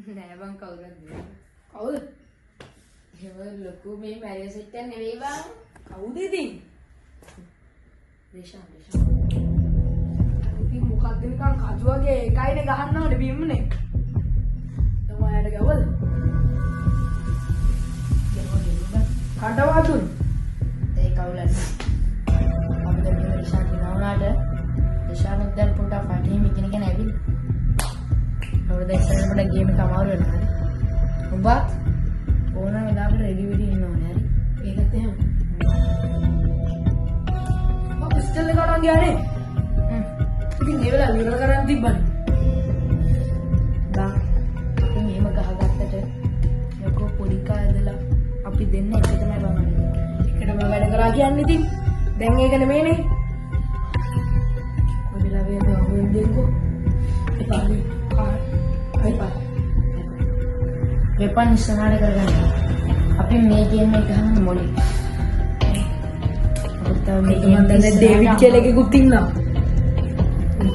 නෑ බං කවුරුත් නෙවෙයි. කවුද? එහෙම ලොකු මේ මැරේජ් එකක් නෙවෙයි බං. කවුද ඉතින්? රේෂාන්. ඉතින් මොකක්ද නිකන් කජු වගේ එකයිනේ ගහන්න ඕනේ බිම්මනේ. තමයිට ගවද? කඩවතුන්. ඒ කවුලන්නේ. අපිට මේ රේෂාන් දිනවනාට රේෂාන් දැන් පොඩ්ඩක් ෆයිටින් ඉගෙනගෙන ඇවිල්ලා. අවුරුදු ඉස්සරහට පොඩ්ඩක් ගේම් එක අමාරු වෙනවා හරි. උඹත් ඕන වෙලාවකට රෙඩි වෙඩි ඉන්න ඕනේ හරි. ඒකත් එහෙම. මම පිස්ටල් එක ගන්න ගියානේ. ඉතින් ඒ වෙලාව විතර කරන් තිබ්බනේ. බං අපි මෙහෙම ගහගත්තට යකෝ පොඩි කායදලා අපි දෙන්න එක තමයි බලන්නේ. එකටම වැඩ කරා කියන්නේ ඉතින්. දැන් ඒක නෙමෙයිනේ. ඔය වෙලාවේ අපි අහුවෙන් දෙන්නකෝ. එපානේ. එපා. වෙපන් ඉස්සරහට කරගන්න. අපි මේ ගේම් එක ගහන්න මොලේ. අපිට තව මේ ගේම් මම දැන් ඩේවිඩ් කියලා එකෙකුත් ඉන්නවා.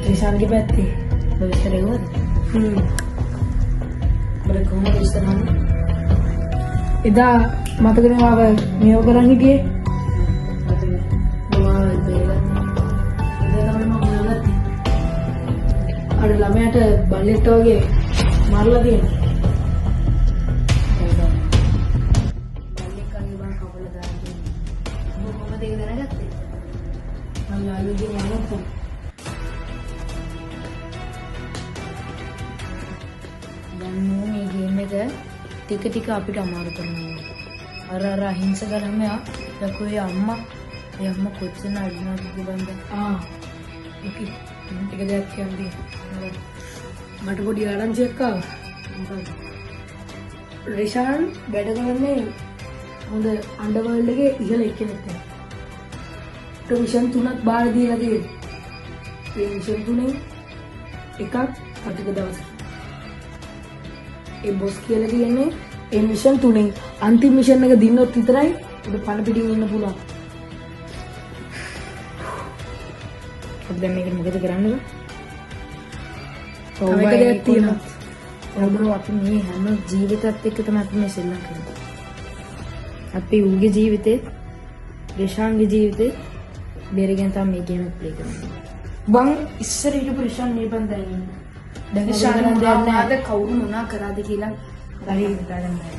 ත්‍රිෂාන්ගේ පැත්තේ. බවිස්තරේ වුණාද? බල කොහොමද ඉස්සරහට? එදා මතකනේ මාව මේව කරන් හිටියේ. අර ළමයාට බල්ලෙට්ට වගේ මරලා තියෙනවා. බල්ලෙක් කන්නේ බං කපලා දාන්නේ. ඔබ කොහමද ඒක දැනගත්තේ? මම යාළුවෙක්ගෙන් අහනවා. දැන් මේ ගේම් එක ටික ටික අපිට අමාරු කරනවා. අර අහිංසක ළමයා යකෝ ඒ අම්මා කොච්චර අඩිනවද බලන්න. ඕකේ. එක දෙයක් කියන්නේ. මට පොඩි ආරංචියක් ආවා. මොකද? රේෂාන් වැඩ කරන්නේ හොඳ අන්ඩර්වර්ල්ඩ් එකේ ඉහළ එක්කෙනෙක් තමයි. ඒක මිෂන් 3ක් බාර දීලා තියෙනවා. ඒ මිෂන් 3න් එකක් අටික දවසක්. ඒ බොස් කියලා කියන්නේ ඒ මිෂන් 3න් අන්තිම මිෂන් එක දිනනොත් විතරයි උඩ පණ පිටින් ඉන්න පුළුවන්. අපි දැන් මේක මොකද කරන්නේ? තව එක දෙයක් තියෙනවා. ඔබ්‍රෝ අපි මේ හැම ජීවිතයත් එක්ක තමයි අපි මේ සෙල්ලම් කරන්නේ. අපි උගේ ජීවිතේ, රේෂාන්ගේ ජීවිතේ බේරගෙන තමයි මේ ගේම් එක ප්ලේ කරන්නේ. බං ඉස්සර හිටපු රේෂාන් මේ බන්දයි ඉන්නේ. දැන් රේෂාන් ආද කවුරු මොනා කරාද කියලා හරි හිතාගන්න බෑ.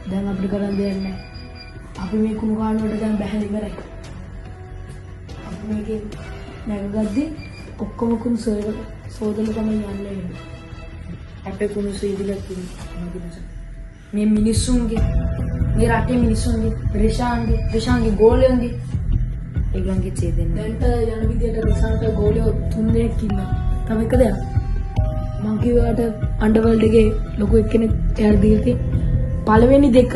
දැන් අපිට කරන්න දෙයක් නැහැ. අපි මේ කුණු කාණුවට දැන් බැහැ ඉවරයි. අපි මේකේ නැගගද්දි ඔක්කොම කුණු සෝදලා තමයි යන්නේ. අපේ කුණු සීදිලා තියෙනවා. මේ මිනිස්සුන්ගේ මේ රටේ මිනිස්සුන්ගේ රේෂාන්ගේ ගෝලයන්ගේ ඒගොල්ලන්ගේ චේදෙන්න. දැන්ට යන විදියට රේෂාන්ට ගෝලියෝ 3 දෙනෙක් ඉන්නවා. තව එක දෙයක්. මං කිව්වාට අන්ඩර්වර්ල්ඩ් එකේ ලොකු එක්කෙනෙක් එයාට දීලා තියෙන පළවෙනි දෙක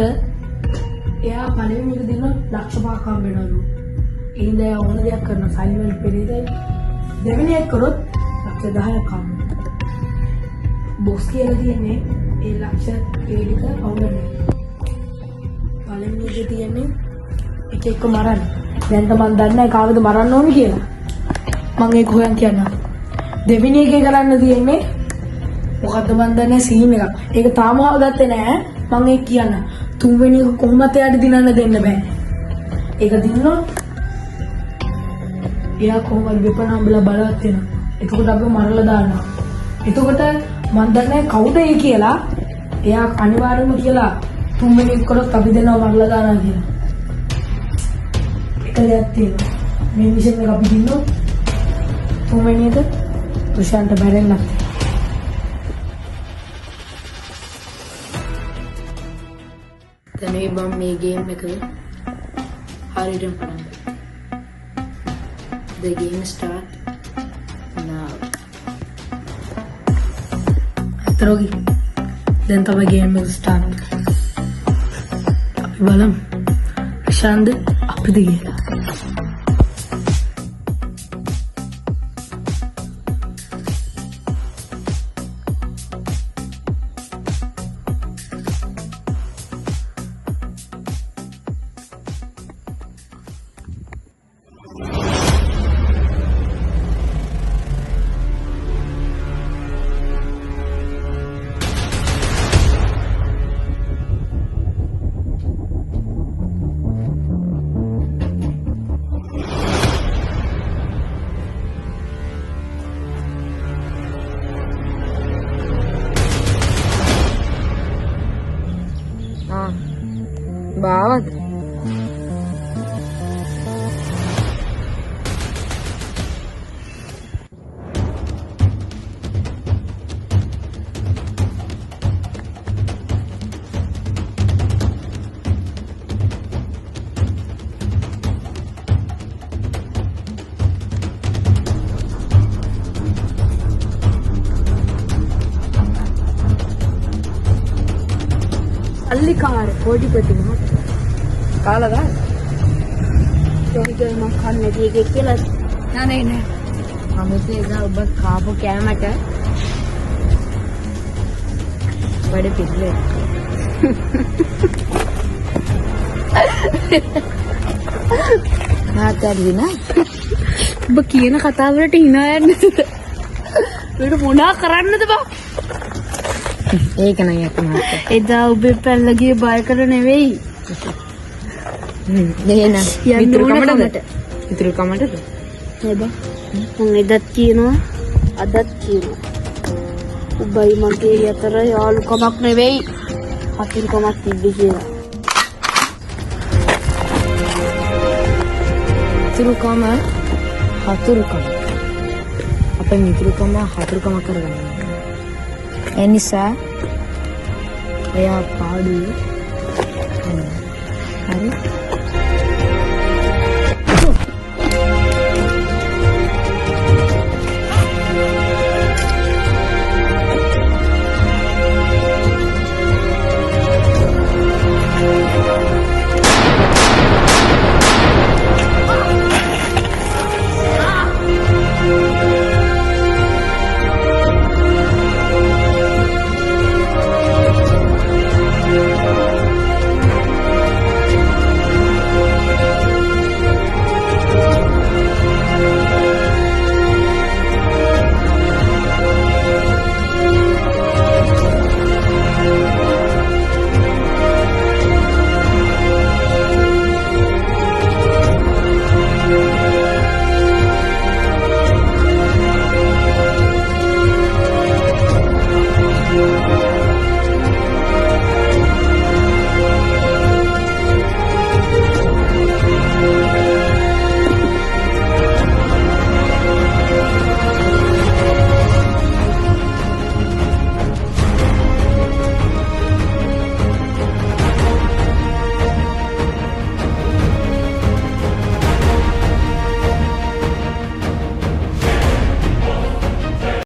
එයා පළවෙනි එක දෙන ලක්ෂ 5ක් හම්බ වෙනවලු. ඒ හින්දා එයා ඕන දෙයක් කරනවා සයින්වල් පෙරේදයි. දෙවෙනි එක කරොත් ලක්ෂ 10ක් හම්බ. බොස් කියලා තියෙන්නේ ඒ ලක්ෂ ඒඩික අවුලන්නේ. පළවෙනි එක තියෙන්නේ එක එක මරන්න. දැන් මම දන්නේ නැහැ කාවද මරන්න ඕනේ කියලා. මම ඒක හොයන් කියන්නම්. දෙවෙනි එකේ කරන්න තියෙන්නේ මොකද්ද මන් දන්නේ සීම් එකක්. ඒක තාම හොයාගත්තේ නැහැ. මම ඒක කියන්න. තුන්වෙනි එක කොහොමද එයාට දිනන්න දෙන්න බෑ. ඒක දින්නොත් එයා කොහොමද වෙපන් හම්බලා බලවත් වෙනවා. එතකොට අපි මරලා දානවා. එතකොට මන් දන්නේ කවුද ඒ කියලා. එයා අනිවාර්යයෙන්ම කියලා තුන්වෙනි එක කරොත් අපි දෙනවා මරලා දානවා කියලා. එක දෙයක් තියෙනවා. මේ මිෂන් එක අපි දින්නොත් තුන්වෙනි එක ප්‍රශාන්ත බැරෙන්නත්. දැන් මේ ගේම් එක හරියටම පටන් ගත්තා. The game start now. අතරෝගි දැන් තමයි ගේම් එක ස්ටාර්ට් කරන්නේ. අපි බලමු ප්‍රශාන්ත අපිට කියලා. බාවද අල්ලිකාර කෝටිපති මහත්තයා. කාලද ඒකේ මම කන්නේ දෙකේ කියලා නෑ මම ඉතින් ඔබ කාපු කෑමට වැඩ පිළිලේ නාතරින ඔබ කියන කතාවලට hina යන්නද? මේක මොනා කරන්නද බා? ඒක නෑ යකමත් එදා ඔබේ පැල්ලගේ බය කර නෙවෙයි. නේන යන්න ඕන කමට. ඉතුරු කමටද නේද? මම එදත් කියනවා අදත් කියනවා. ඔබයි මගේ අතර යාළුකමක් නෙවෙයි. හතුරුකමක් තිබ්බේ කියලා. ඉතුරුකම හතුරුකම අපේ මිතුරුකම හතුරුකම කරගන්න. ඒ නිසා එයා පාඩුවේ හරි